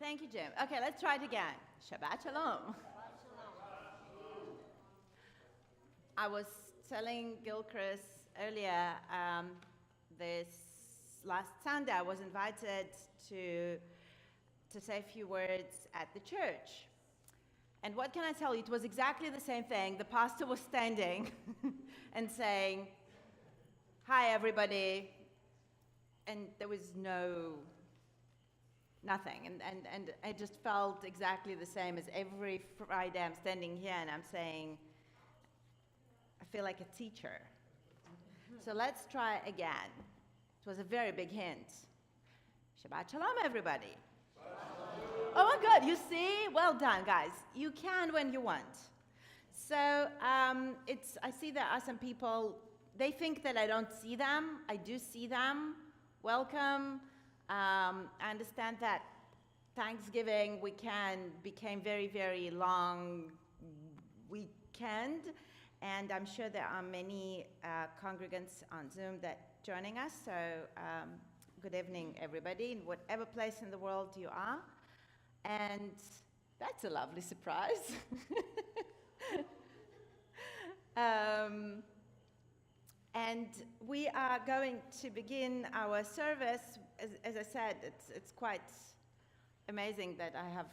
Thank you, Jim. Okay, let's try it again. Shabbat Shalom. I was telling Gilchrist earlier, this last Sunday I was invited to say a few words at the church. And what can I tell you? It was exactly the same thing. The pastor was standing and saying, "Hi, everybody." And there was nothing. And I just felt exactly the same as every Friday I'm standing here and I'm saying, I feel like a teacher. So let's try again. It was a very big hint. Shabbat Shalom, everybody. Oh my God, you see? Well done, guys. You can when you want. So I see there are some people, they think that I don't see them. I do see them. Welcome. I understand that Thanksgiving weekend became very, very long weekend, and I'm sure there are many congregants on Zoom that joining us. So good evening, everybody, in whatever place in the world you are. And that's a lovely surprise. And we are going to begin our service. As I said, it's quite amazing that I have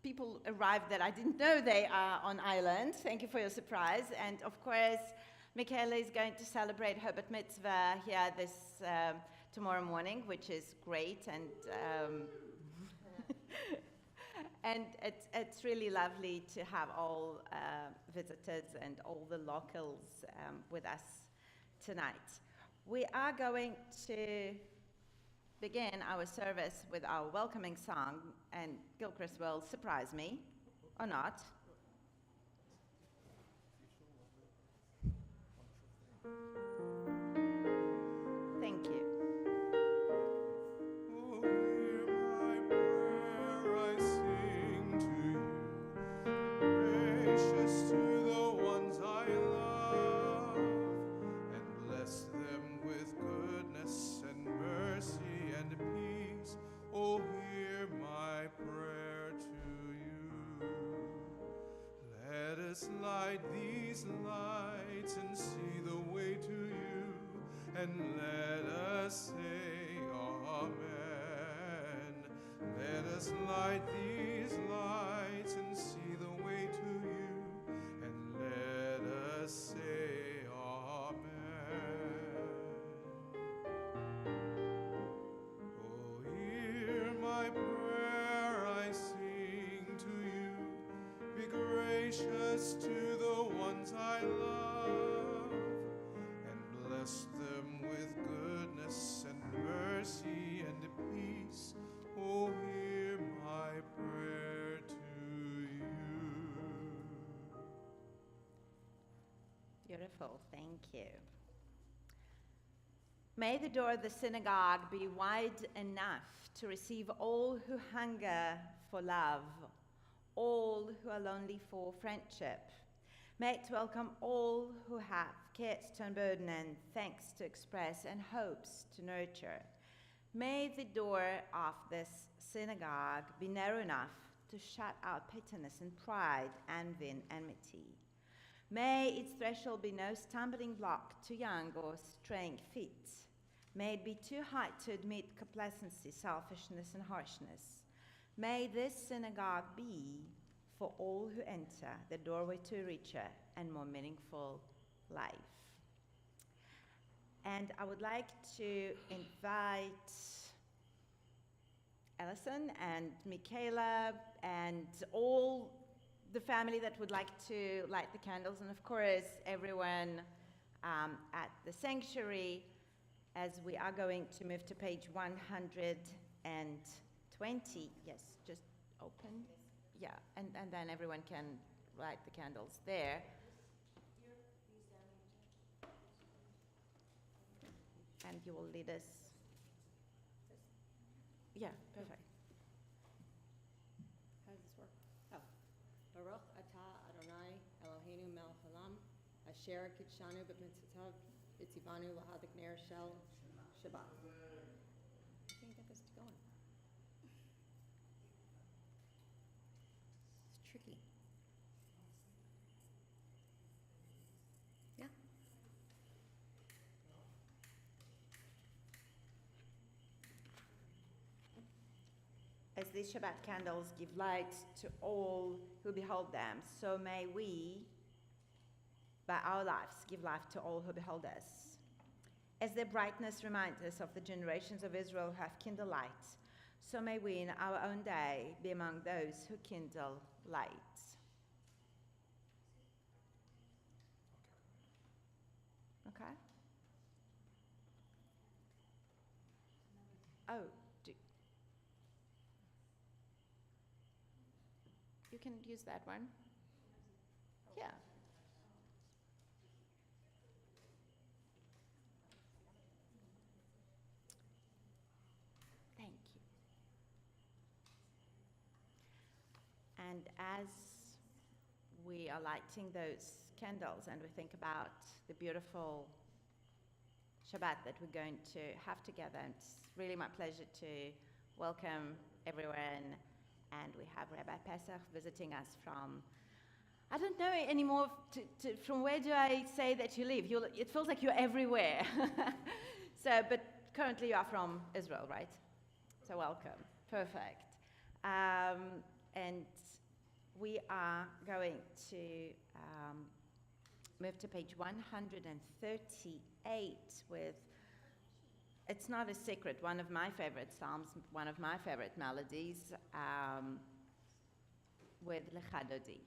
people arrived that I didn't know they are on island. Thank you for your surprise. And of course, Michaela is going to celebrate her bat mitzvah here this tomorrow morning, which is great. And and it's really lovely to have all visitors and all the locals with us tonight. We are going to begin our service with our welcoming song, and Gilchrist will surprise me, or not. Thank you. Light these lights and see the way to you, and let us say amen. Let us light these lights and see the way to you, and let us say amen. Oh, hear my prayer I sing to you. Be gracious to the ones I love, and bless them with goodness and mercy and peace. Oh, hear my prayer to you. Beautiful, thank you. May the door of the synagogue be wide enough to receive all who hunger for love, all who are lonely for friendship. May it welcome all who have cares to unburden and thanks to express and hopes to nurture. May the door of this synagogue be narrow enough to shut out pettiness and pride, envy and enmity. May its threshold be no stumbling block to young or straying feet. May it be too high to admit complacency, selfishness and harshness. May this synagogue be, for all who enter, the doorway to a richer and more meaningful life. And I would like to invite Alison and Michaela and all the family that would like to light the candles, and of course everyone at the sanctuary, as we are going to move to page 120. Yes, just open. Yeah, and then everyone can light the candles there. And you will lead us. Yeah, perfect. How does this work? Oh. Baruch atah Adonai Eloheinu melech haolam asher kitshanu b'mitzvotav v'tzivanu l'hadik ner shel Shabbat. I think that gets going. as these Shabbat candles give light to all who behold them, so may we, by our lives, give life to all who behold us. As their brightness reminds us of the generations of Israel who have kindled light, so may we in our own day be among those who kindle light. Okay? Oh, you can use that one. Yeah. Thank you. And as we are lighting those candles and we think about the beautiful Shabbat that we're going to have together, it's really my pleasure to welcome everyone. And we have Rabbi Pesach visiting us from, I don't know anymore, from where do I say that you live? It feels like you're everywhere. But currently you are from Israel, right? So welcome. Perfect. And we are going to move to page 138 with, it's not a secret, one of my favorite psalms, one of my favorite melodies, with Lecha Dodi.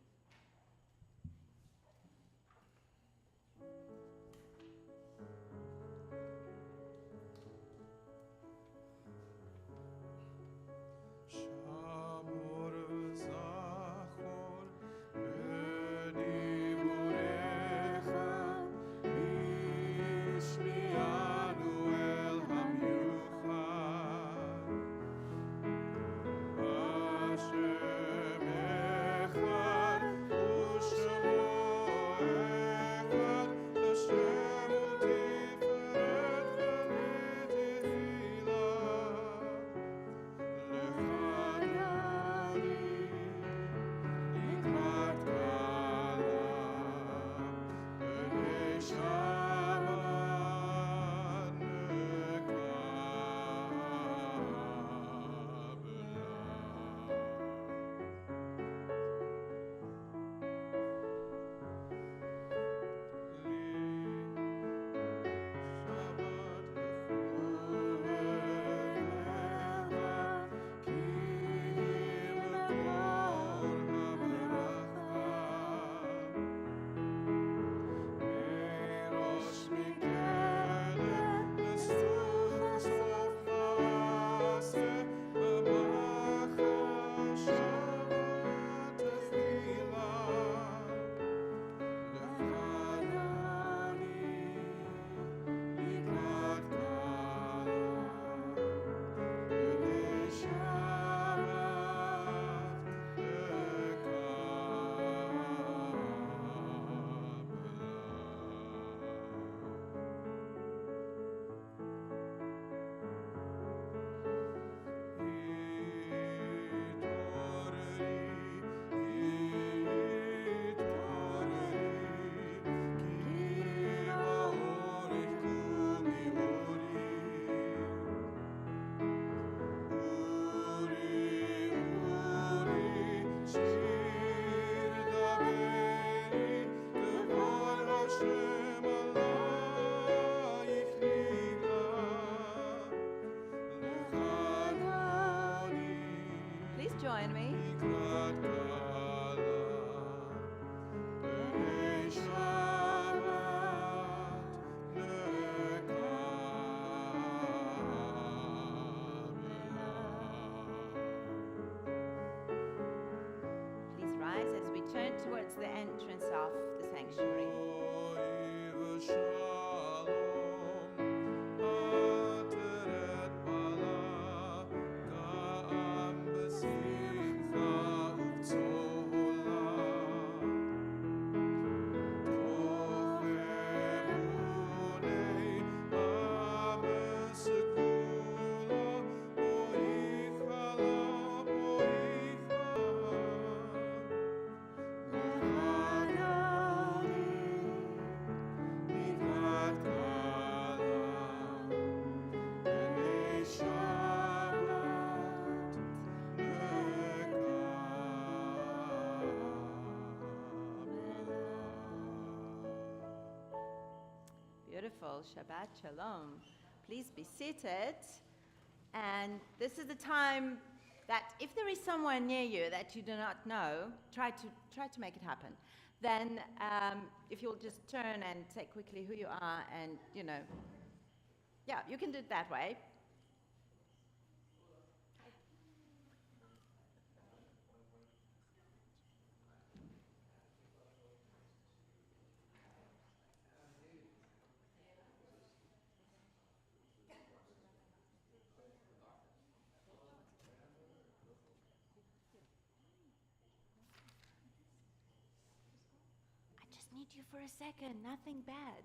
Join me. Please rise as we turn towards the entrance of the sanctuary. Wonderful. Shabbat Shalom. Please be seated. And this is the time that if there is someone near you that you do not know, try to make it happen. Then if you'll just turn and say quickly who you are and, yeah, you can do it that way. Need you for a second, nothing bad.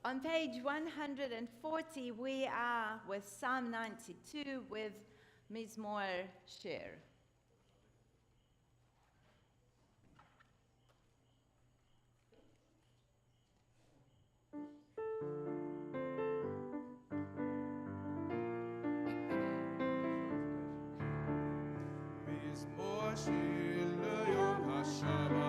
On page 140, we are with Psalm 92 with Mizmor Shir. Mizmor Shir leyom haShabbat.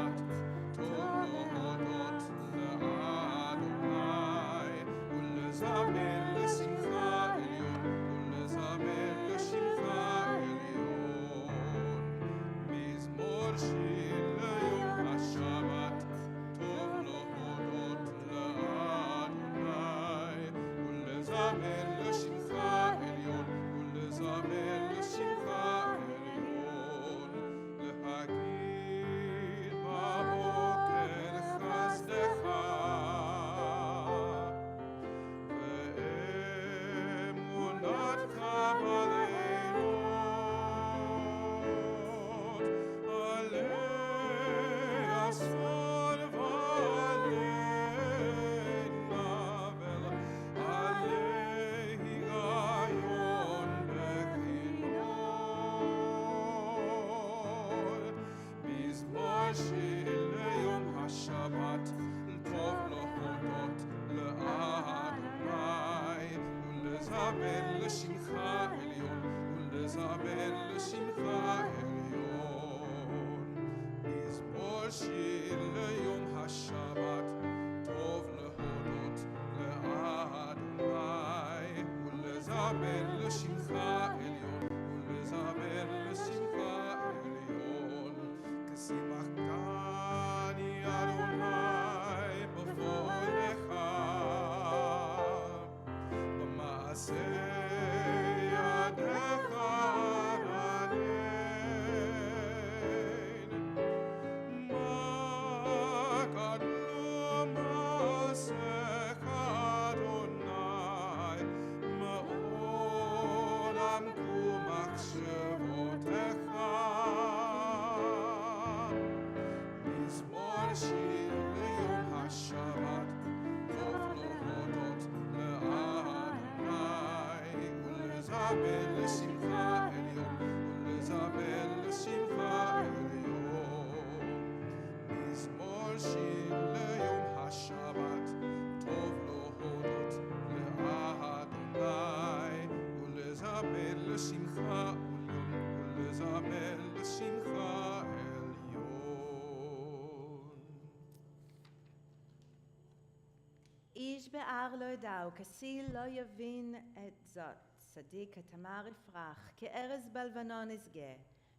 איש בער לא ידע וכסיל לא יבין את זאת. צדיק התמר יפרח, כארז בלבנון ישגה.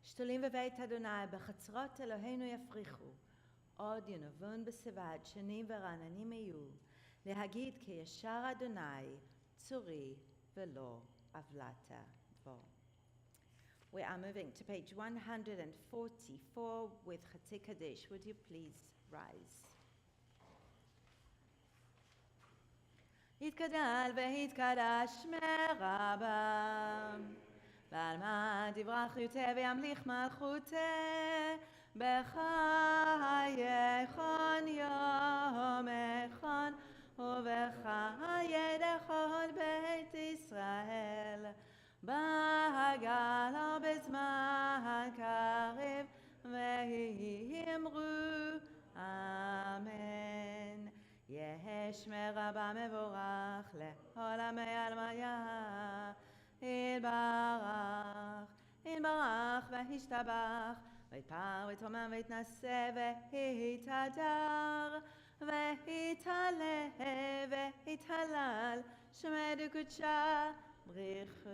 שתולים בבית אדוני, בחצרות אלוהינו יפריחו. עוד ינובון בסבד, שנים ורעננים יהיו. להגיד כי ישר אדוני, צורי ולא עוולת בו. We are moving to page 144 with Chatzi Kaddish. Would you please rise? יתגדל והתקדש מרבה, ועל מה תברך יוטה וימליך מלכותה, בחייכון יומכון, ובחיי דכל בית ישראל, בהגלה בזמן קריב, ואמרו אמן. יש מרבה מבורך לכל עמי עלמיה, יתברך והשתבח, ויתפר ויתרומם ויתנשא ויתהדר, יתעלה ויתהלל שמי דקודשה בריחו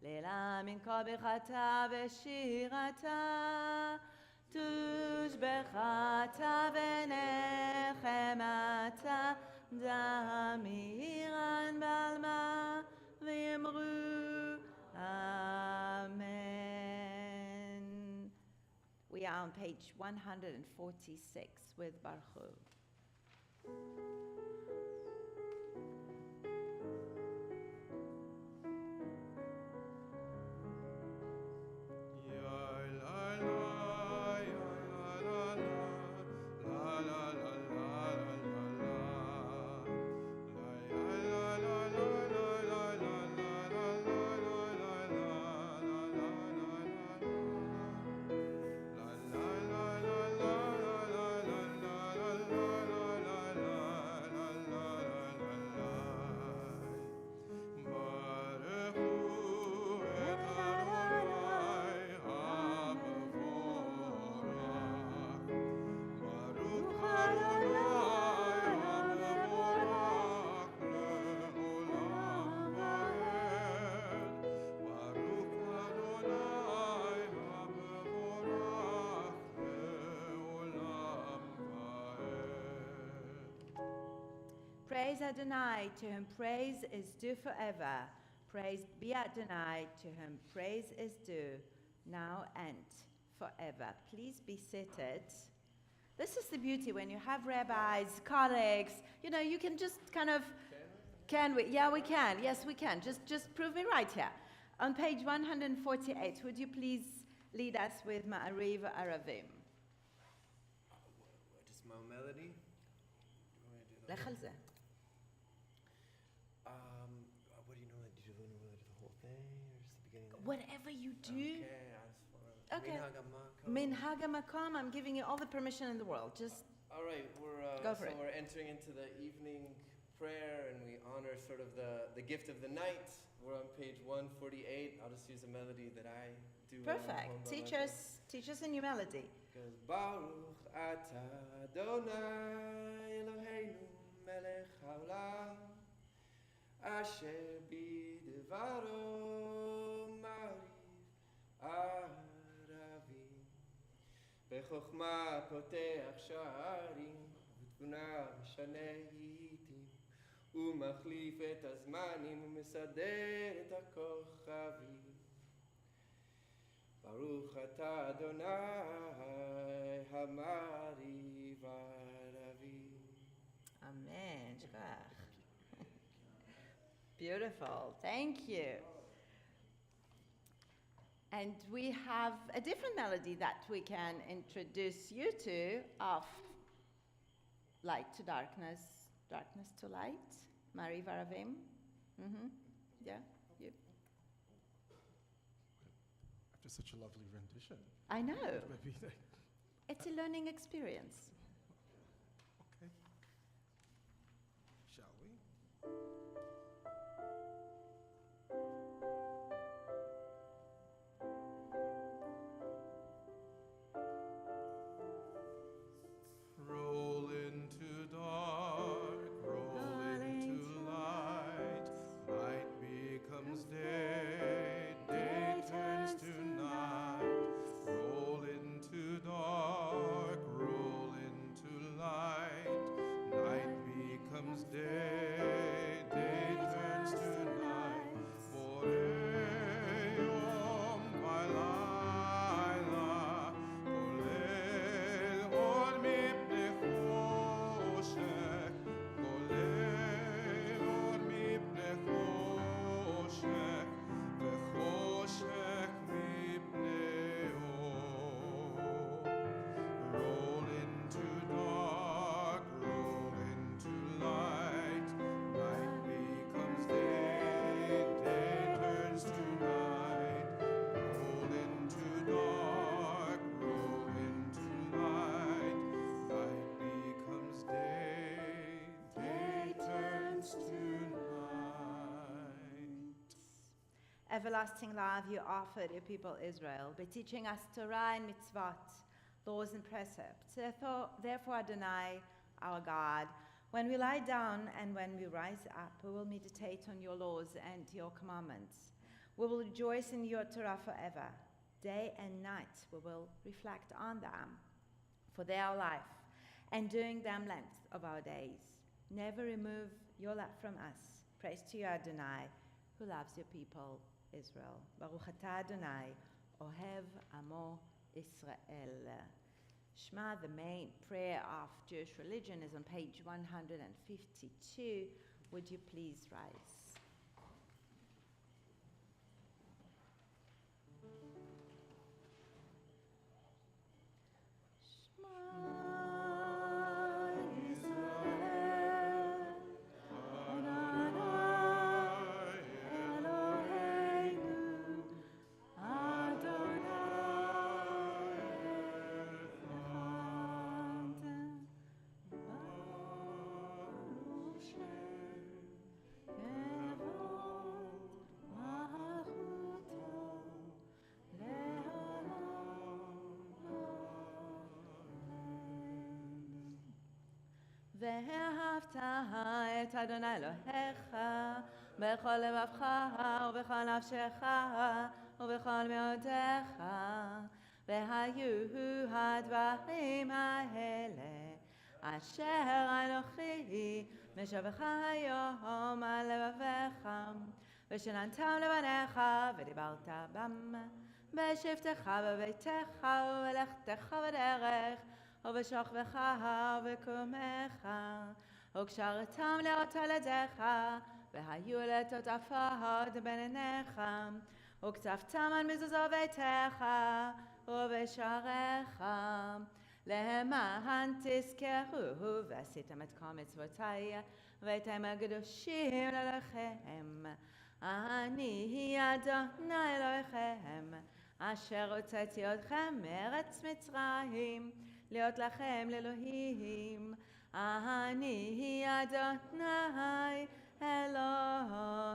לילה מן כל ברכתה ושירתה תושבחתה ונחמתה דמירן בעלמה ויאמרו Amen. We are on page 146 with Baruch Hu. Praise Adonai, to whom praise is due forever. Praise be Adonai, to whom praise is due, now and forever. Please be seated. This is the beauty when you have rabbis, colleagues, you know, you can just kind of, can we? Yeah, we can. Yes, we can. Just prove me right here. On page 148, would you please lead us with Ma'ariv Aravim? Just my melody? Lech al zeh. What do you know? Did you learn the whole thing or just the beginning? Whatever you do. Okay, I just want to. Okay. Min Haga Makom, I'm giving you all the permission in the world. Just All right, Go for it. we're entering into the evening prayer and we honor sort of the gift of the night. We're on page 148. I'll just use a melody that I do. perfect. Teach us a new melody. Goes Baruch Ata Adonai Eloheinu Melech Haolam Asher bidvaro Mariv Aravim Bechokma Poteach Sharim V'tbuna Mishane Hitim Umachlif et Azmanim Umesader et HaKochavim Baruch Ata Adonai Hamariv Aravim. Amen. Shkach. Beautiful. Thank you. And we have a different melody that we can introduce you to of light to darkness, darkness to light. Mari Varavim. Yeah, you. After such a lovely rendition. I know. Maybe like, It's a learning experience. okay. Shall we? Roll into dark, roll into light. Night becomes day, day turns to night. Roll into dark, roll into light. Night becomes day, day turns to night. Boreyom balayla, kolel or mipnei choshech, kolel or mipnei choshech, v'choshech mipnei or. Roll into dark, roll into light. Night becomes day, day turns to night. Roll into dark, roll into light. Night becomes day, day turns to night. Everlasting love you offered your people Israel by teaching us Torah and mitzvot, laws and precepts. Therefore Adonai, our God. When we lie down and when we rise up, we will meditate on your laws and your commandments. We will rejoice in your Torah forever. Day and night we will reflect on them, for they are life, and during them length of our days. Never remove your love from us. Praise to you, Adonai, who loves your people, Israel. Baruch atah Adonai, Ohev Amo Israel. Shema, the main prayer of Jewish religion, is on page 152. Would you please rise? ואהבת את אדוני אלוהיך בכל לבבך ובכל נפשך ובכל מאודך, והיו הדברים האלה אשר אנוכי משבחך היום על לבביך, ושננתם לבניך ודיברת בם בשבתך בביתך ובלכתך בדרך ובשוכבך ובקומך, וקשרתם לאות על ידיך, והיו לטוטפות בין עיניך, וקצפתם על מזוזו ביתך ובשעריך, למען תזכרו ועשיתם את כל מצוותי והייתם הקדושים לאלוהיכם. אני אדוני אלוהיכם, אשר הוצאתי אתכם מארץ מצרים, להיות לכם לאלוהים. אני אדוני Elohechem.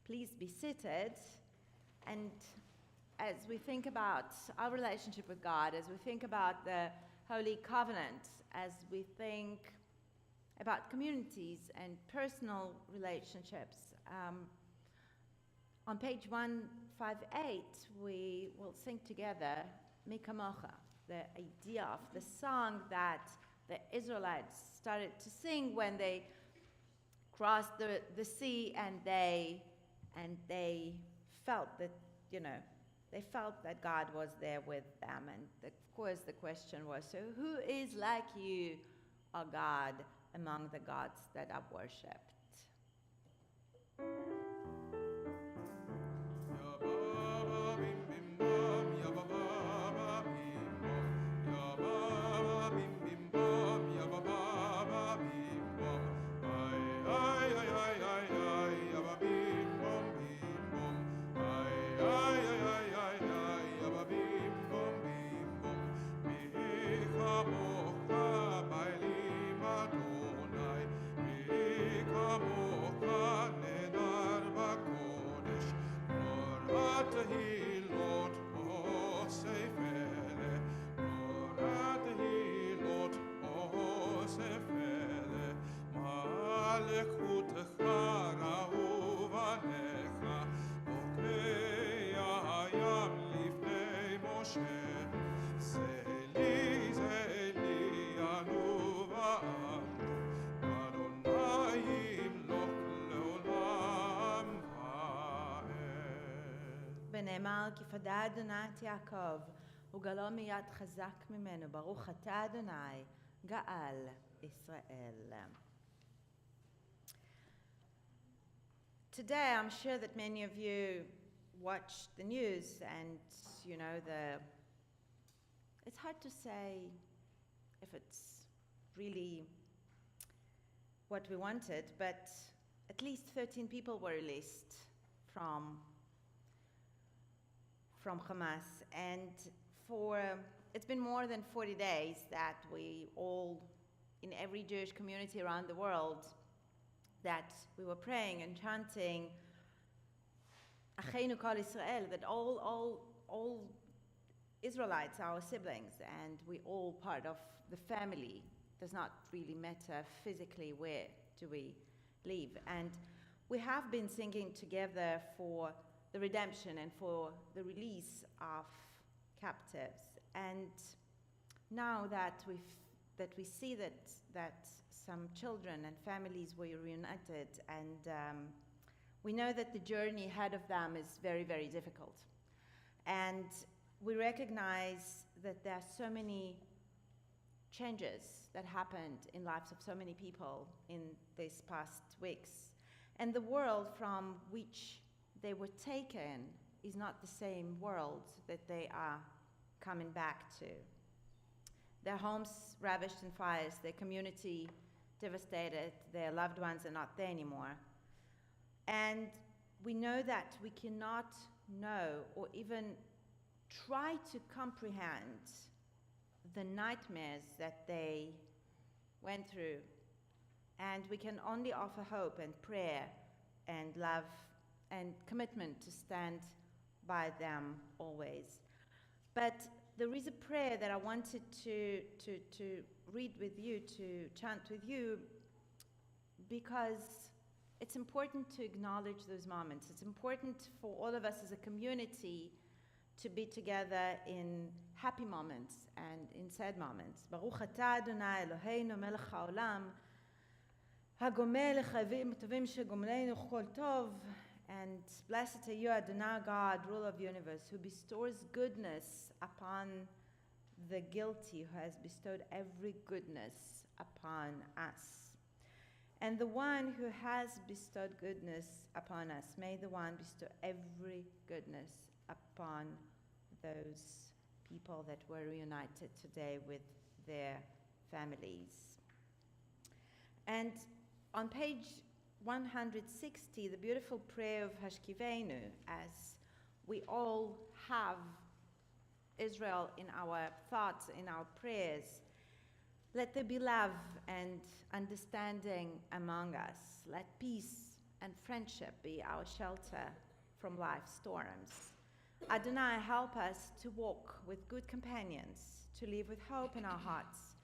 Please be seated, and as we think about our relationship with God, as we think about the Holy Covenant, as we think about communities and personal relationships, on page 158 we will sing together Mika Mocha, the idea of the song that the Israelites started to sing when they crossed the sea, and they felt that, they felt that God was there with them. And of course the question was, so who is like you, O God, among the gods that are worshipped? ונאמר כי פדה אדוני את יעקב וגלו מיד חזק ממנו, ברוך אתה אדוני גאל ישראל. Today I'm sure that many of you watch the news, and it's hard to say if it's really what we wanted, but at least 13 people were released from Hamas, and it's been more than 40 days that we all, in every Jewish community around the world, that we were praying and chanting Acheinu Kol Israel, that all Israelites, our siblings, and we all part of the family. Does not really matter physically where do we live. And we have been singing together for the redemption and for the release of captives. And now that we see that some children and families were reunited, and we know that the journey ahead of them is very, very difficult. And we recognize that there are so many changes that happened in lives of so many people in these past weeks. And the world from which they were taken is not the same world that they are coming back to. Their homes ravished in fires, their community devastated, their loved ones are not there anymore. And we know that we cannot know or even try to comprehend the nightmares that they went through. And we can only offer hope and prayer and love and commitment to stand by them always. But there is a prayer that I wanted to read with you, to chant with you, because it's important to acknowledge those moments. It's important for all of us as a community to be together in happy moments and in sad moments. Baruch atah Adonai Eloheinu melech haolam, hagomel lechavim tovim shegomleinu chol tov. And blessed are you, Adonai God, ruler of the universe, who bestows goodness upon the guilty, who has bestowed every goodness upon us. And the one who has bestowed goodness upon us, may the one bestow every goodness upon those people that were reunited today with their families. And on page 160, the beautiful prayer of Hashkivenu, as we all have Israel in our thoughts, in our prayers. Let there be love and understanding among us. Let peace and friendship be our shelter from life's storms. Adonai, help us to walk with good companions, to live with hope in our hearts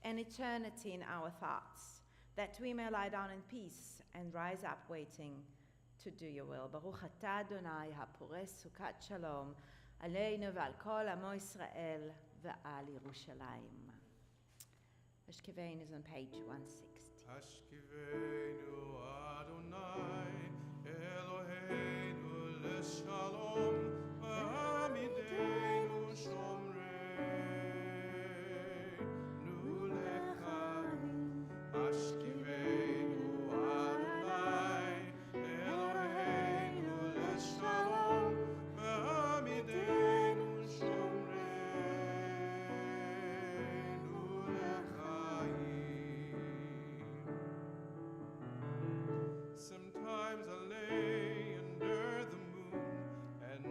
and eternity in our thoughts, that we may lie down in peace and rise up waiting to do your will. Baruch atah Adonai hapores sukat shalom aleinu ve'al kol amo Yisrael ve'al Yerushalayim. Hashkivenu is on page 160. Hashkivenu Adonai Eloheinu l'shalom v'hamidenu shomreinu l'chaim. Hashkivenu Adonai Eloheinu l'shalom v'hamidenu shomreinu l'chaim. Sometimes I lay under the moon and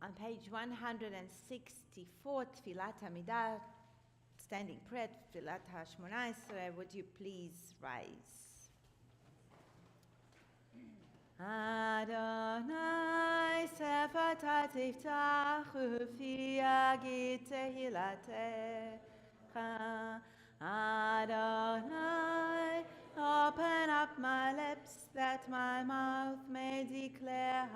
On page 164, Tfilat Hamidah, standing prayer, Tfilat HaShmona Esrei, would you please rise? Adonai sefata tiftach ufi yagid tehilatecha. Adonai, open up my lips that my mouth may declare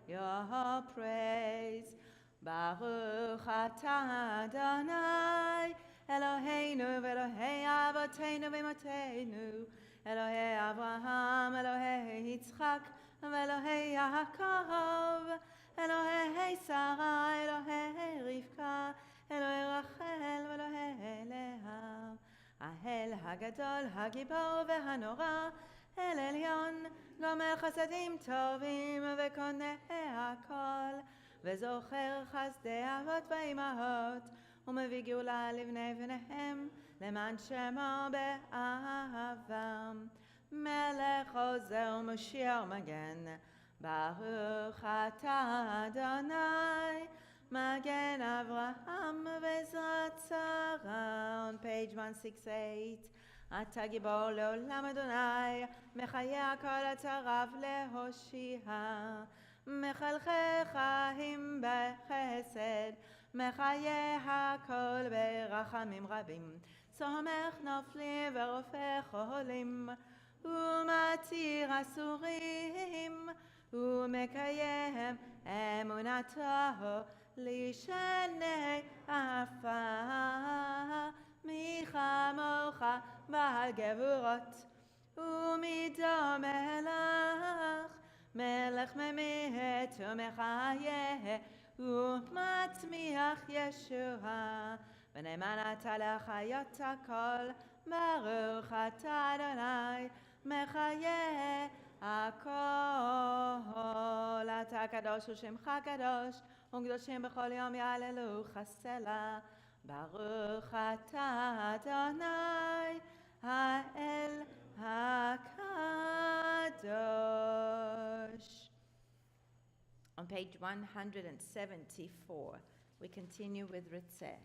your praise. Baruch atah Adonai, Eloheinu v'Elohei avoteinu v'imotenu, Elohei Avraham, Elohei Yitzchak, Elohei Yaakov, Elohei Sarah, Elohei Rivka, Elohei Rachel, Elohei Leah. האל הגדול, הגיבור והנורא, אל עליון, גומר חסדים טובים וקונה הכל, וזוכר חסדי אבות ואימהות, ומביא גאולה לבני בניהם, למען שמו באהבם. מלך עוזר ומושיע ומגן, ברוך אתה אדוני, מגן אברהם בעזרת שרה. On page 168, אתה גיבור לעולם אדוני, מחיה כל הצרב להושיע, מחלכי חיים בחסד, מחיה הכל ברחמים רבים, סומך נופלים ורופא חולים, ומתיר אסורים, ומקיים אמונתו לשני עפר. מי כמוך בעל גבורות, ומידו מלך, מלך ממית ומחיה, ומצמיח ישועה, ונאמן אתה להחיות הכל. ברוך אתה אדוני, מחיה הכל. אתה קדוש ושמך קדוש, וקדושים בכל יום יעללוך הסלע. ברוך אתה אדוני, האל הקדוש. On page 174, we continue with Ritzeh.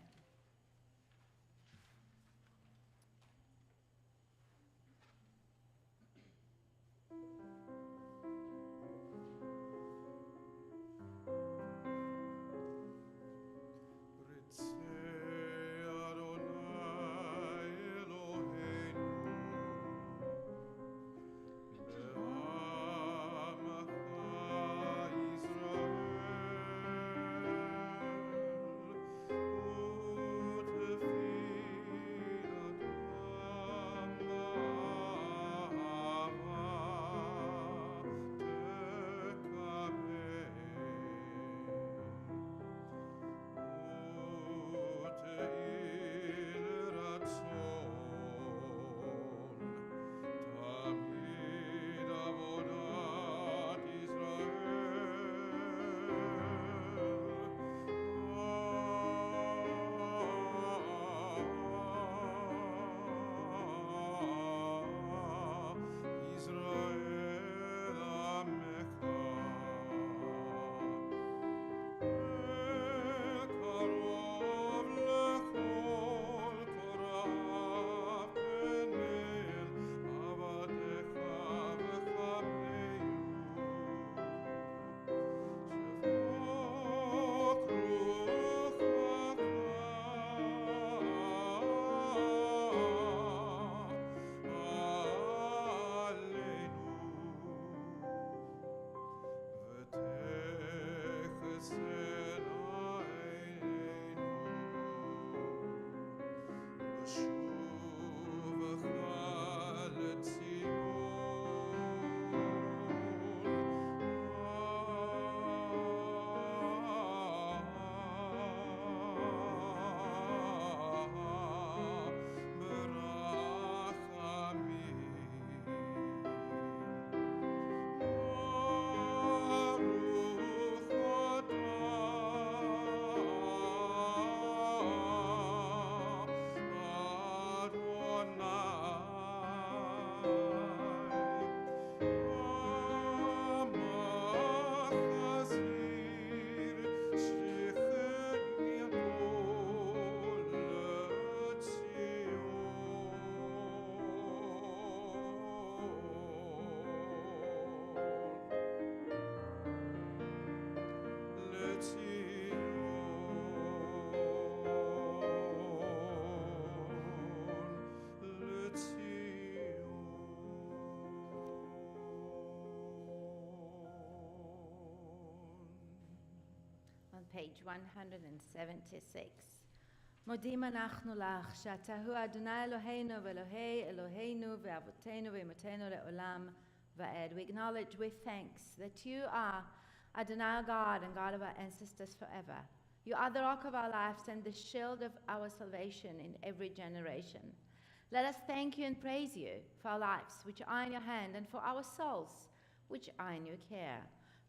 page 176. מודים אנחנו לך שאתה הוא אדוני אלוהינו ואלוהי אלוהינו ואבותינו ואמותינו לעולם ועד. We acknowledge with thanks that you are Adonai our God and God of our ancestors forever. You are the rock of our lives and the shield of our salvation in every generation. Let us thank you and praise you for our lives, which are in your hand, and for our souls, which are in your care,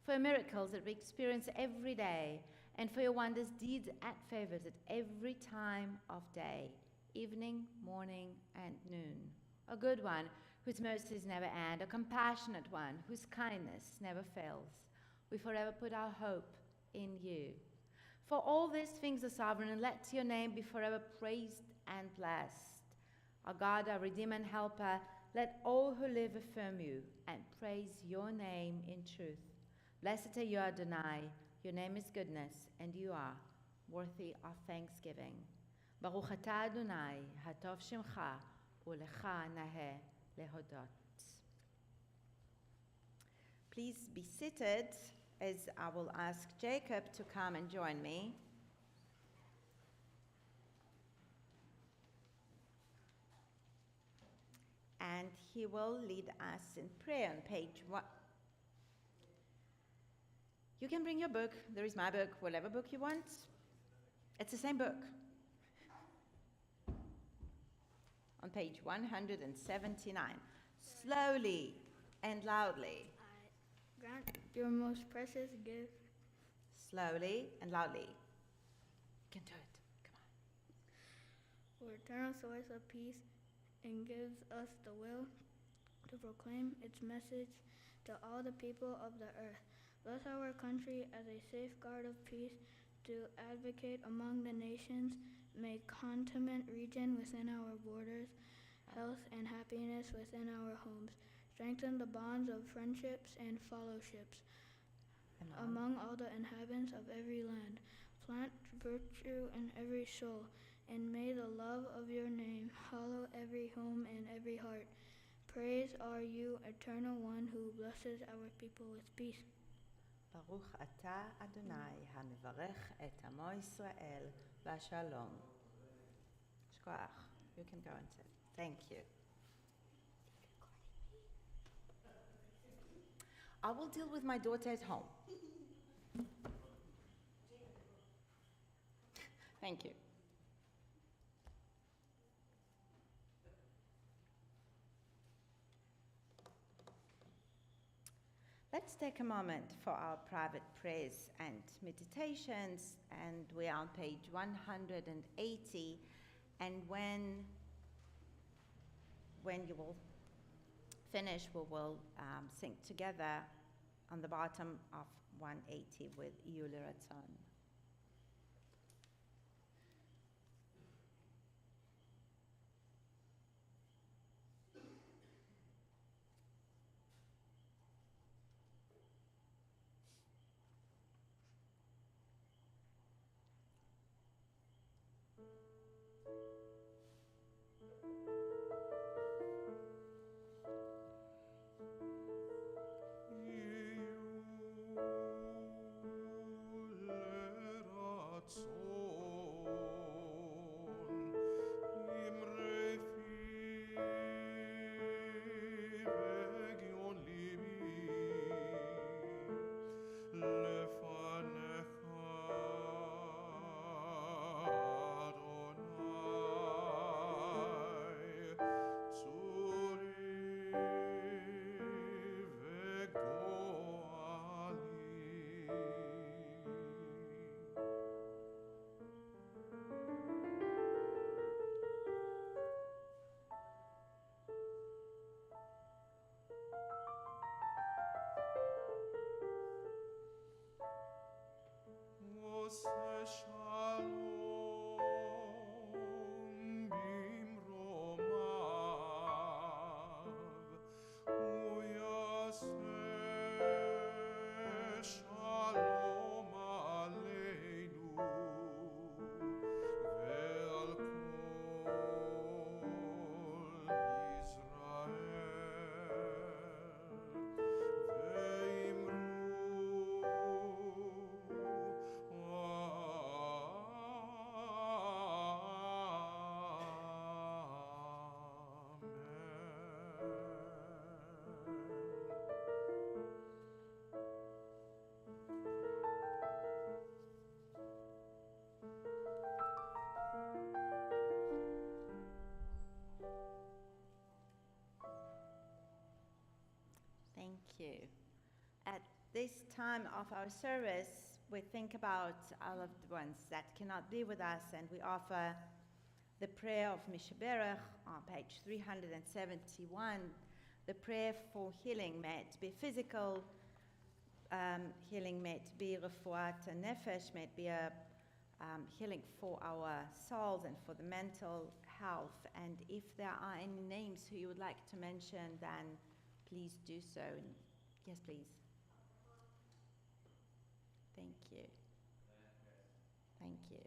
for your miracles that we experience every day, and for your wonders, deeds, and favors at every time of day, evening, morning, and noon. A good one, whose mercies never end, a compassionate one, whose kindness never fails. We forever put our hope in you. For all these things are sovereign, and let your name be forever praised and blessed. Our God, our Redeemer and Helper, let all who live affirm you and praise your name in truth. Blessed are you, Adonai. Your name is goodness, and you are worthy of thanksgiving. Baruch atah Adonai, hatov shemcha, ulecha naheh lehodot. Please be seated as I will ask Jacob to come and join me. And he will lead us in prayer on page 1. You can bring your book. There is my book, whatever book you want. It's the same book. On page 179. Slowly and loudly. I grant your most precious gift. Slowly and loudly. You can do it. Come on. For eternal source of peace, and gives us the will to proclaim its message to all the people of the earth. Bless our country as a safeguard of peace, to advocate among the nations, make contentment region within our borders, health and happiness within our homes, strengthen the bonds of friendships and fellowships among all the inhabitants of every land, plant virtue in every soul, and may the love of your name hallow every home and every heart. Praise are you, eternal one, who blesses our people with peace. ברוך אתה אדוני המברך את עמו ישראל בשלום. שכוח. You can go and sit. Thank you. I will deal with my daughter at home. Thank you. Let's take a moment for our private prayers and meditations, and we are on page 180, and when you will finish, we will sing together on the bottom of 180 with Yule Ratzon. you. At this time of our service, we think about our loved ones that cannot be with us, and we offer the prayer of Mishaberach on page 371, the prayer for healing, may it be physical healing, may it be refuat nefesh, may it be a healing for our souls and for the mental health. And if there are any names who you would like to mention, then please do so. Yes, please. Thank you. Thank you.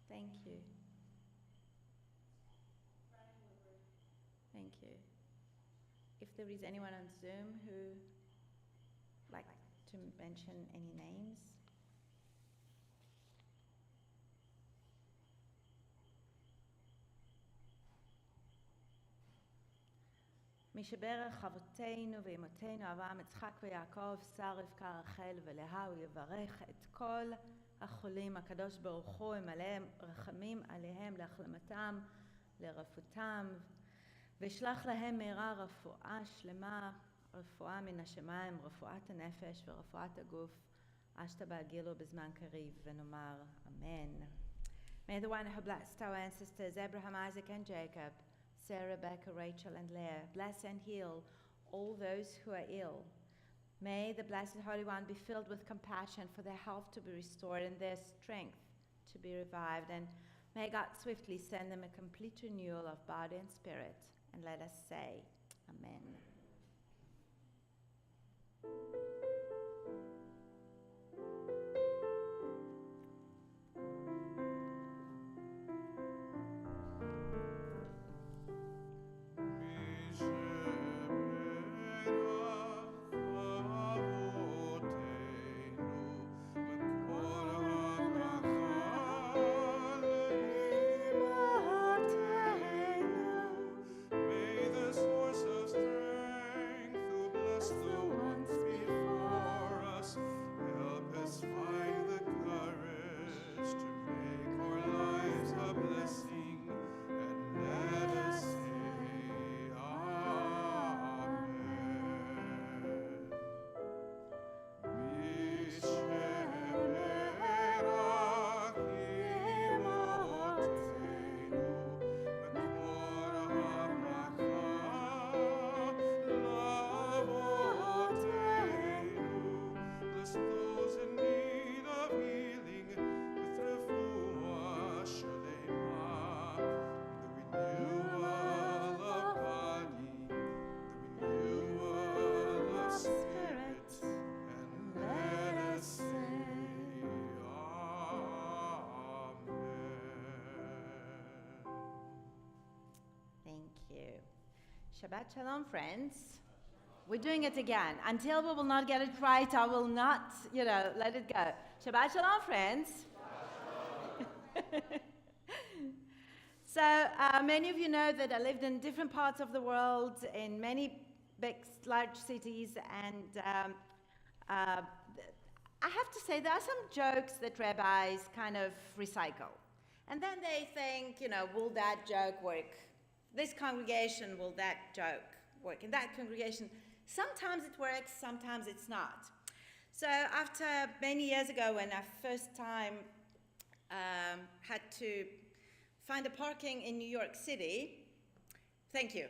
Thank you. Thank you. If there is anyone on Zoom who would like to mention any names. משברך אבותינו ואמותינו אברהם יצחק ויעקב שרה רבקה רחל ולאה הוא יברך את כל החולים הקדוש ברוך הוא ימלא רחמים עליהם להחלמתם לרפאותם וישלח להם מהרה רפואה שלמה רפואה מן השמיים רפואת הנפש ורפואת הגוף עשת בהגילו בזמן קריב ונאמר אמן. May the one who blessed our ancestors Abraham, Isaac and Jacob, Sarah, Rebecca, Rachel, and Leah, bless and heal all those who are ill. May the Blessed Holy One be filled with compassion for their health to be restored and their strength to be revived. And may God swiftly send them a complete renewal of body and spirit. And let us say, Amen. Shabbat Shalom, friends. We're doing it again. Until we will not get it right, I will not, let it go. Shabbat Shalom, friends. So many of you know that I lived in different parts of the world, in many big, large cities, and I have to say there are some jokes that rabbis kind of recycle. And then they think, will that joke work? This congregation, will that joke work? In that congregation, sometimes it works, sometimes it's not. So after many years ago, when I first time had to find a parking in New York City, thank you.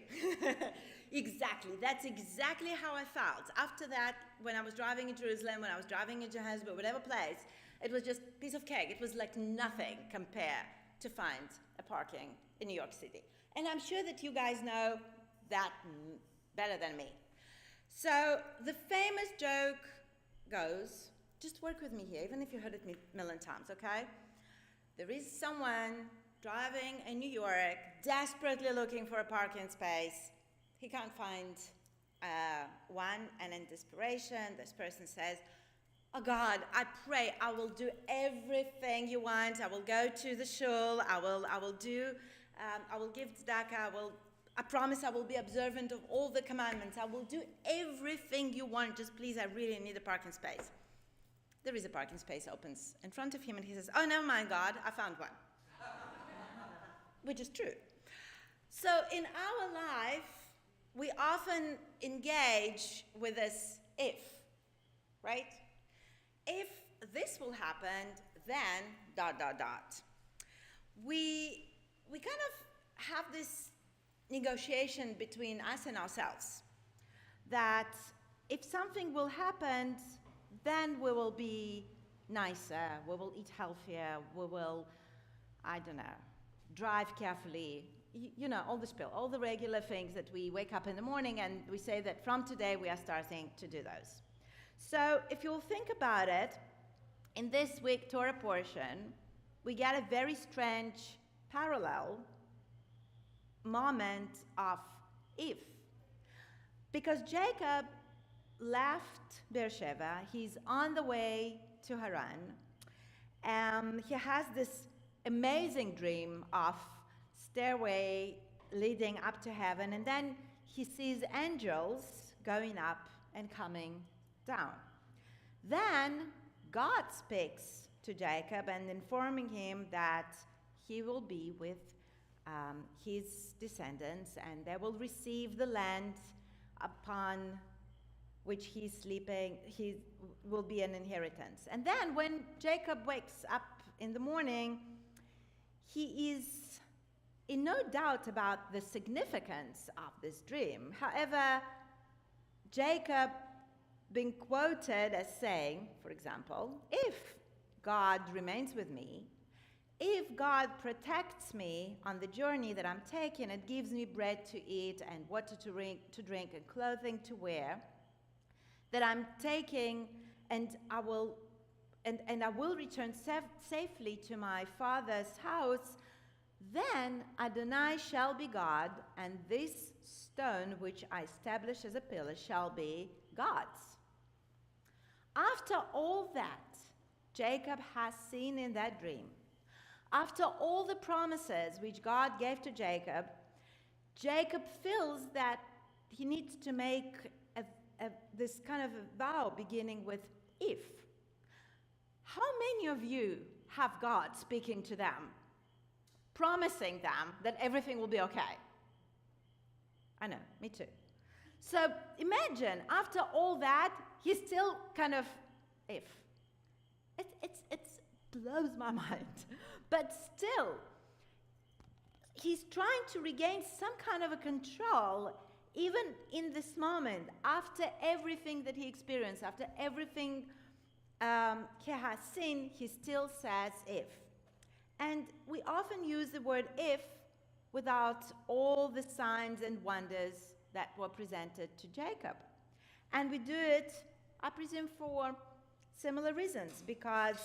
Exactly, that's exactly how I felt. After that, when I was driving in Jerusalem, when I was driving in Johannesburg, whatever place, it was just a piece of cake. It was like nothing compared to find a parking in New York City. And I'm sure that you guys know that better than me. So the famous joke goes, just work with me here, even if you heard it a million times, okay? There is someone driving in New York, desperately looking for a parking space. He can't find one, and in desperation, this person says, oh God, I pray I will do everything you want. I will go to the shul, I will give tzedakah, I promise I will be observant of all the commandments. I will do everything you want. Just please, I really need a parking space. There is a parking space opens in front of him, and he says, oh, never mind, God, I found one. Which is true. So in our life, we often engage with this if, right? If this will happen, then ... We kind of have this negotiation between us and ourselves that if something will happen, then we will be nicer, we will eat healthier, we will, I don't know, drive carefully, you know, all the spiel, all the regular things that we wake up in the morning and we say that from today we are starting to do those. So if you'll think about it, in this week Torah portion, we get a very strange parallel moment of if. Because Jacob left Beersheba, he's on the way to Haran. He has this amazing dream of stairway leading up to heaven, and then he sees angels going up and coming down. Then God speaks to Jacob and informing him that he will be with his descendants and they will receive the land upon which he's sleeping, he will be an inheritance. And then when Jacob wakes up in the morning, he is in no doubt about the significance of this dream. However, Jacob being quoted as saying, for example, if God remains with me, if God protects me on the journey that I'm taking and gives me bread to eat and water to drink and clothing to wear, that I'm taking and I will return safely to my father's house, then Adonai shall be God, and this stone which I establish as a pillar shall be God's. After all that Jacob has seen in that dream, after all the promises which God gave to Jacob, Jacob feels that he needs to make this kind of a vow beginning with if. How many of you have God speaking to them, promising them that everything will be okay? I know, me too. So imagine, after all that, he's still kind of if. It blows my mind. But still, he's trying to regain some kind of a control, even in this moment, after everything that he experienced, after everything he has seen, he still says if. And we often use the word if without all the signs and wonders that were presented to Jacob. And we do it, I presume, for similar reasons, because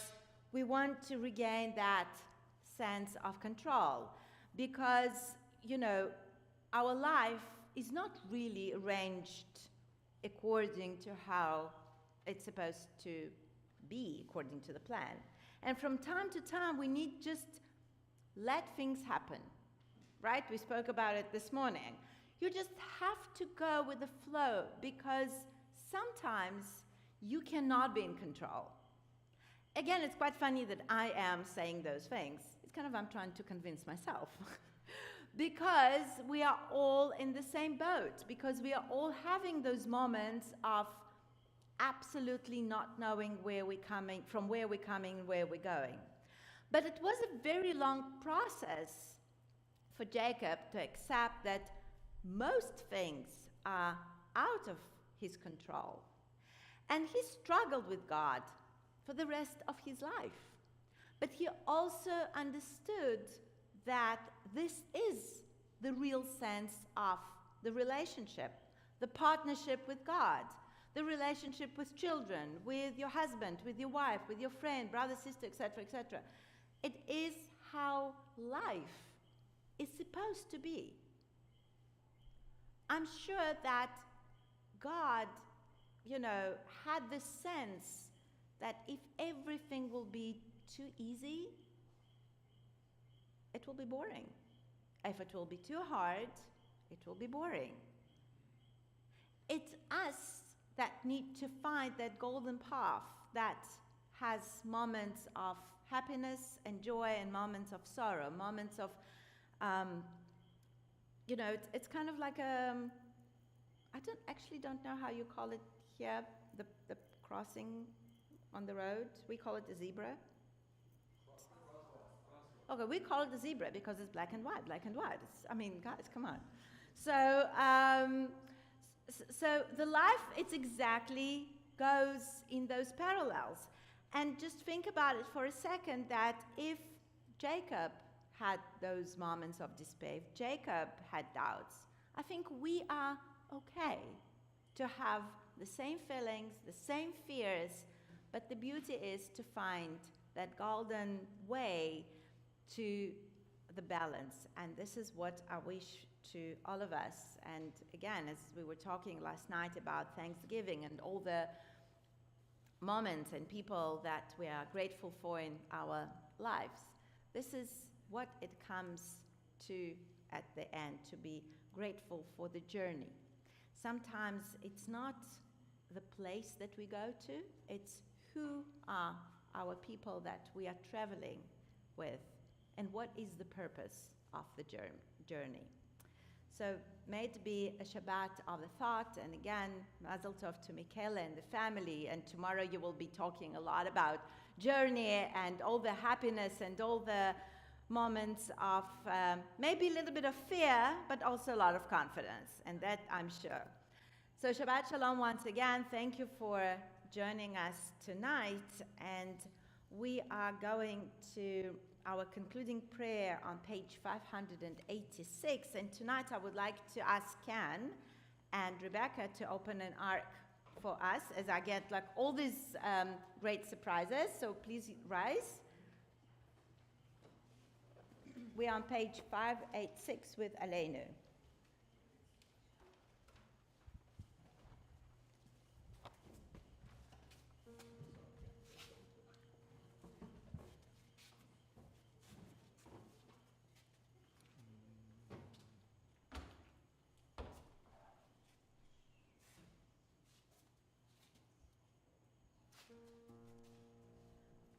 we want to regain that sense of control. Because, you know, our life is not really arranged according to how it's supposed to be, according to the plan. And from time to time, we need just let things happen, right? We spoke about it this morning. You just have to go with the flow, because sometimes you cannot be in control. Again, it's quite funny that I am saying those things. It's kind of, I'm trying to convince myself. Because we are all in the same boat, because we are all having those moments of absolutely not knowing where we're coming, from where we're coming, where we're going. But it was a very long process for Jacob to accept that most things are out of his control. And he struggled with God for the rest of his life. But he also understood that this is the real sense of the relationship, the partnership with God, the relationship with children, with your husband, with your wife, with your friend, brother, sister, etc., etc. It is how life is supposed to be. I'm sure that God, you know, had this sense that if everything will be too easy, it will be boring. If it will be too hard, it will be boring. It's us that need to find that golden path that has moments of happiness and joy and moments of sorrow, moments of you know, it's kind of like I don't know how you call it here, the crossing on the road. We call it a zebra. Okay, we call it a zebra because it's black and white, black and white. I mean, guys, come on. So, so the life, it's exactly goes in those parallels. And just think about it for a second, that if Jacob had those moments of despair, if Jacob had doubts, I think we are okay to have the same feelings, the same fears, but the beauty is to find that golden way to the balance. And this is what I wish to all of us. And again, as we were talking last night about Thanksgiving and all the moments and people that we are grateful for in our lives, this is what it comes to at the end, to be grateful for the journey. Sometimes it's not the place that we go to, it's who are our people that we are traveling with, and what is the purpose of the journey. So may it be a Shabbat of the thought, and again, Mazel Tov to Michaela and the family, and tomorrow you will be talking a lot about journey and all the happiness and all the moments of maybe a little bit of fear, but also a lot of confidence, and that I'm sure. So Shabbat Shalom once again. Thank you for joining us tonight, and we are going to our concluding prayer on page 586, and tonight I would like to ask Ken and Rebecca to open an ark for us as I get like all these great surprises, so please rise. We are on page 586 with Aleinu.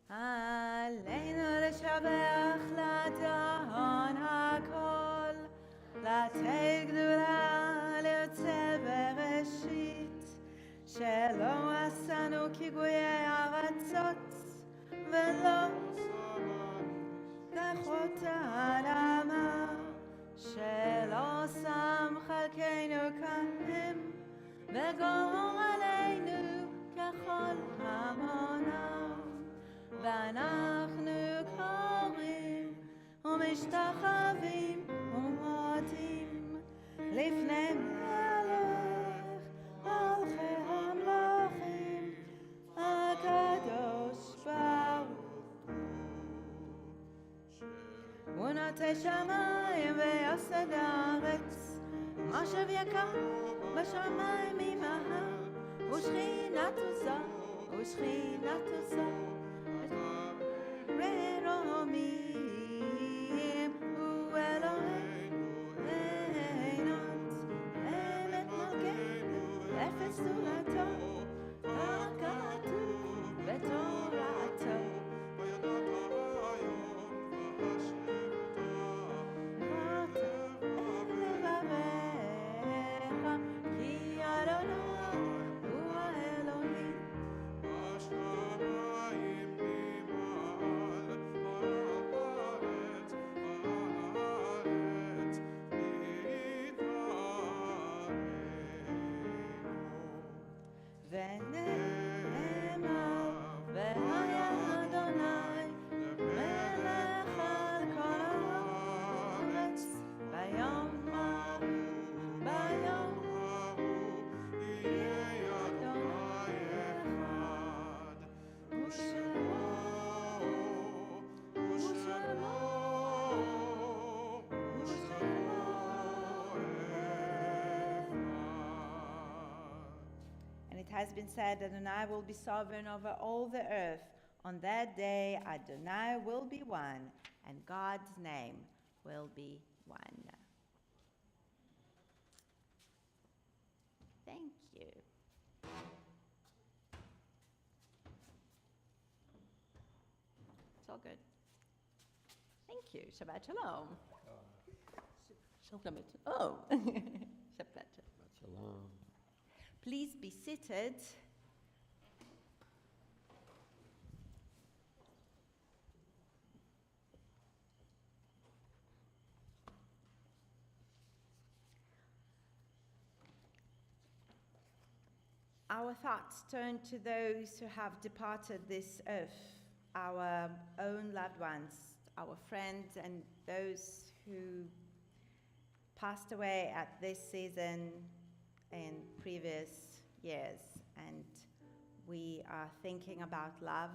עלינו לשבח לדון הכל, לתת גדולה ליוצא בראשית, שלא עשינו כגויי ארצות, ולא כחות האדמה, שלא שם חלקנו כהם, וגורלנו ככל המונם. ואנחנו קוראים ומשתחווים ומודים לפני מלך מלכי המלכים הקדוש ברוך הוא נוטה שמיים ויסד הארץ מושב יקר בשמיים ממהר ושכינתו זו ושכינתו זו רומים הוא אלוהינו עינות אמת מלכנו אפס זולתו כך כתוב בתורתו כתב לבביך כי אדוני הוא האלוהים ונאמר והיה אדוני מלך על כל הארץ ביום ההוא יהיה אדוני אחד And it has been said that Adonai will be sovereign over all the earth. On that day, Adonai will be one, and God's name will be one. Thank you. It's all good. Thank you. Shabbat Shalom. Oh, Shabbat. Shalom. Please be seated. Our thoughts turn to those who have departed this earth, our own loved ones, our friends, and those who passed away at this season in previous years. And we are thinking about love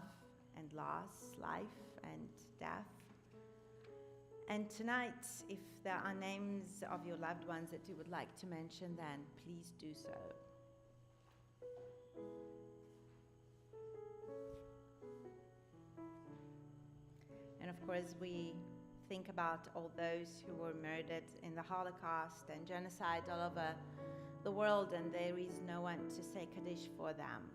and loss, life and death. And tonight, if there are names of your loved ones that you would like to mention, then please do so. And of course, we think about all those who were murdered in the Holocaust and genocide all over the world, and there is no one to say Kaddish for them.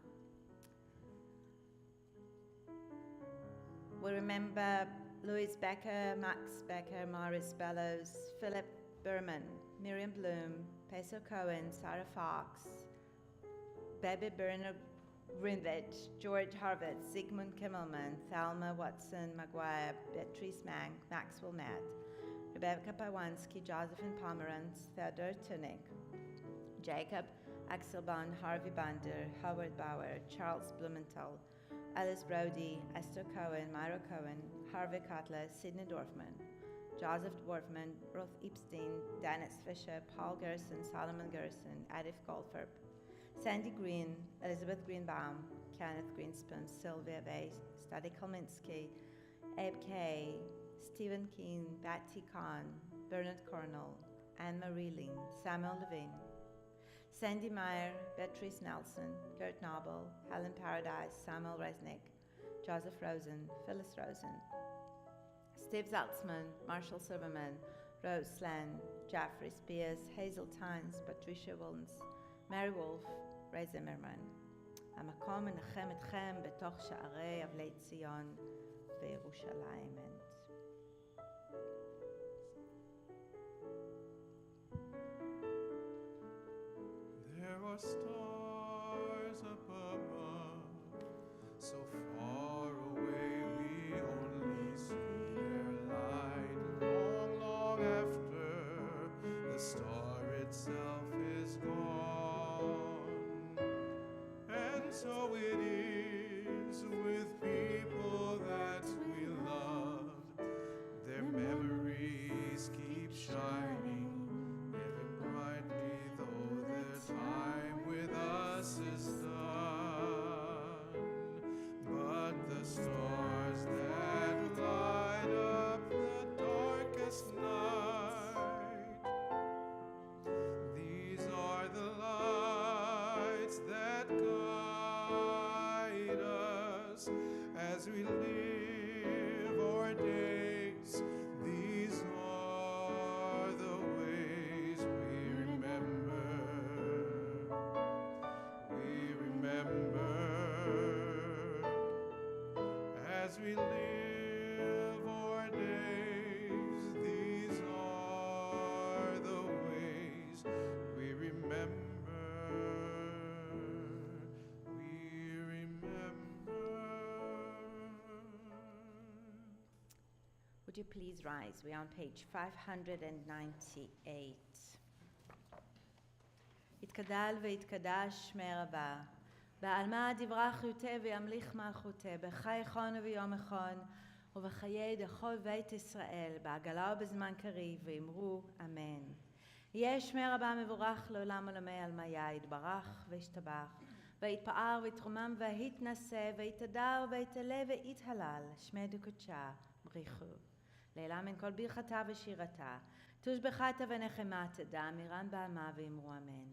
We remember Louise Becker, Max Becker, Morris Bellows, Philip Berman, Miriam Bloom, Peso Cohen, Sarah Fox, Bebe Bernard Greenwich, George Harvard, Sigmund Kimmelman, Thelma Watson Maguire, Beatrice Mang, Maxwell Matt, Rebecca Pawanski, Josephine Pomerantz, Theodore Tunik, Jacob Axelbahn, Harvey Bander, Howard Bauer, Charles Blumenthal, Alice Brody, Esther Cohen, Myra Cohen, Harvey Cutler, Sidney Dorfman, Joseph Dwarfman, Ruth Epstein, Dennis Fisher, Paul Gerson, Solomon Gerson, Edith Goldfarb, Sandy Green, Elizabeth Greenbaum, Kenneth Greenspan, Sylvia Weiss, Stadi Kolminsky, Abe Kay, Stephen Keane, Betsy Kahn, Bernard Cornell, Anne-Marie Ling, Samuel Levine, Sandy Meyer, Beatrice Nelson, Gert Nobel, Helen Paradise, Samuel Resnick, Joseph Rosen, Phyllis Rosen, Steve Zaltzman, Marshall Silverman, Rose Slan, Jeffrey Spears, Hazel Tynes, Patricia Wilns, Mary Wolf, ray זמרמן. המקום מנחם אתכם בתוך שערי אבלי ציון וירושלים. There are stars up above, so far away we only see their light. Long, long after the star itself is gone. And so it is with people that we love. Their memories keep shining ever brightly, though their time with us is done. But the stars that light up the darkest night, these are the lights that guide us as we live our days. These are the ways we remember. We remember as we live our days. These are the ways we remember. We remember. Would you please rise? We are on page 598. יתגדל ויתקדש שמי רבה, בעלמא דברך יוטה וימליך מלכותה, בחי חון וביום החון, ובחיי דכל בית ישראל, בעגלה ובזמן קריב, ואמרו אמן. יהיה שמי רבה מבורך לעולם עולמי עלמיה, יתברך וישתבח, ויתפאר ויתרומם ויתנשא, ויתהדר ויתעלה ויתהלל, שמי דקודשה בריחו. לעילה מן כל ברכתה ושירתה, תושבחת ונחמת דאמירן בעמה ואמרו אמן.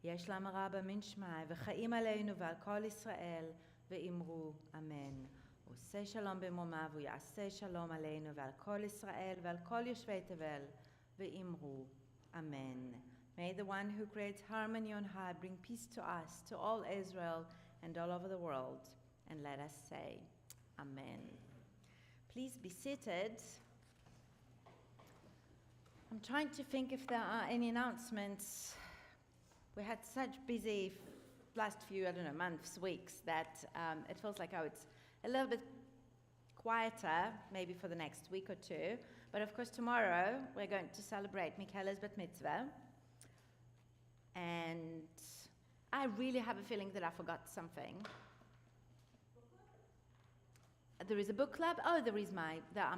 יש לה מראה במין שמי, וחיים עלינו ועל כל ישראל, ואמרו אמן. הוא עושה שלום במרומיו, הוא יעשה שלום עלינו ועל כל ישראל ועל כל יושבי תבל, ואמרו amen. May the one who creates harmony on high bring peace to us, to all Israel and all over the world, and let us say amen. Please be seated. I'm trying to think if there are any announcements. We had such busy last few, I don't know, months, weeks, that it feels like, oh, it's a little bit quieter, maybe for the next week or two. But of course, tomorrow we're going to celebrate Michaela's bat mitzvah. And I really have a feeling that I forgot something. There is a book club. Oh, there are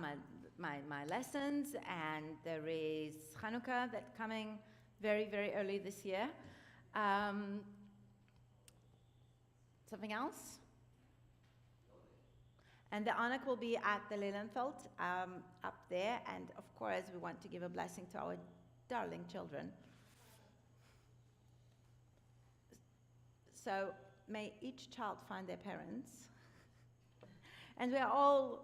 my lessons, and there is Hanukkah that's coming very, very early this year. Something else? And the Anak will be at the Lilienfeld up there, and of course we want to give a blessing to our darling children. So may each child find their parents. And we are all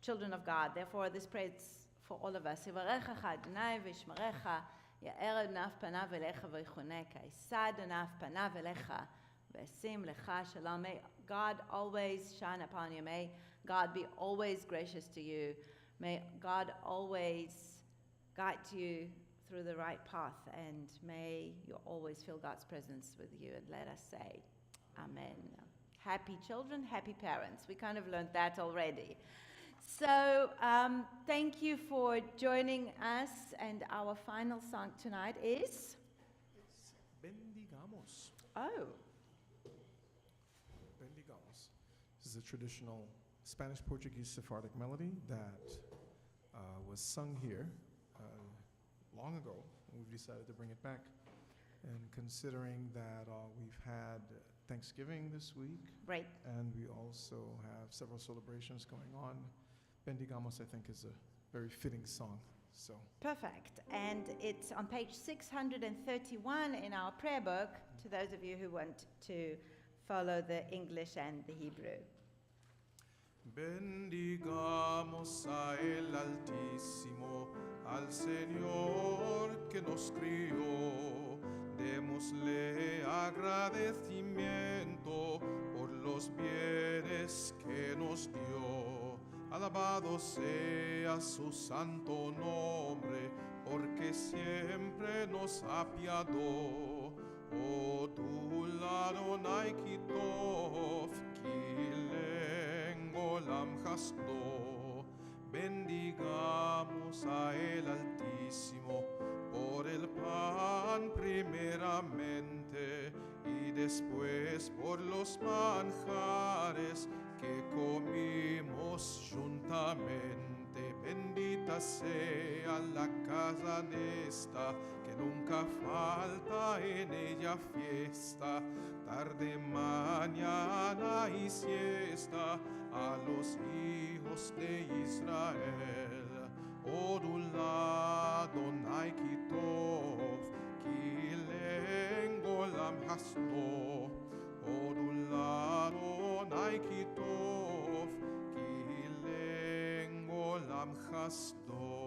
children of God, therefore this prays for all of us. Yivarechecha Adonai v'yishmerecha, ya'er Adonai panav elecha v'yichuneka, yisad Adonai panav elecha v'yasim lecha shalom. May God always shine upon you. May God be always gracious to you. May God always guide you through the right path, and may you always feel God's presence with you. And let us say, Amen. Happy children, happy parents. We kind of learned that already. So thank you for joining us, and our final song tonight is? It's Bendigamos. Oh. Bendigamos. This is a traditional Spanish-Portuguese Sephardic melody that was sung here long ago. We've decided to bring it back. And considering that we've had Thanksgiving this week, Right. and we also have several celebrations going on, Bendigamos, I think, is a very fitting song. So Perfect. And it's on page 631 in our prayer book, to those of you who want to follow the English and the Hebrew. bendigamos a el Altísimo, al Señor que nos crió. Démosle agradecimiento por los bienes que nos dio. Alabado sea su santo nombre, porque siempre nos apiadó. O tu Adonai kitov, kileng olam hasto. Bendigamos a el Altísimo por el pan primeramente, y después por los manjares que comimos juntamente. Bendita sea la casa esta, que nunca falta en ella fiesta, tarde, mañana y siesta, a los hijos de Israel. Odula Adonai kitov, kileng olam hasto. Odula Adonai kitov, kileng olam hasto.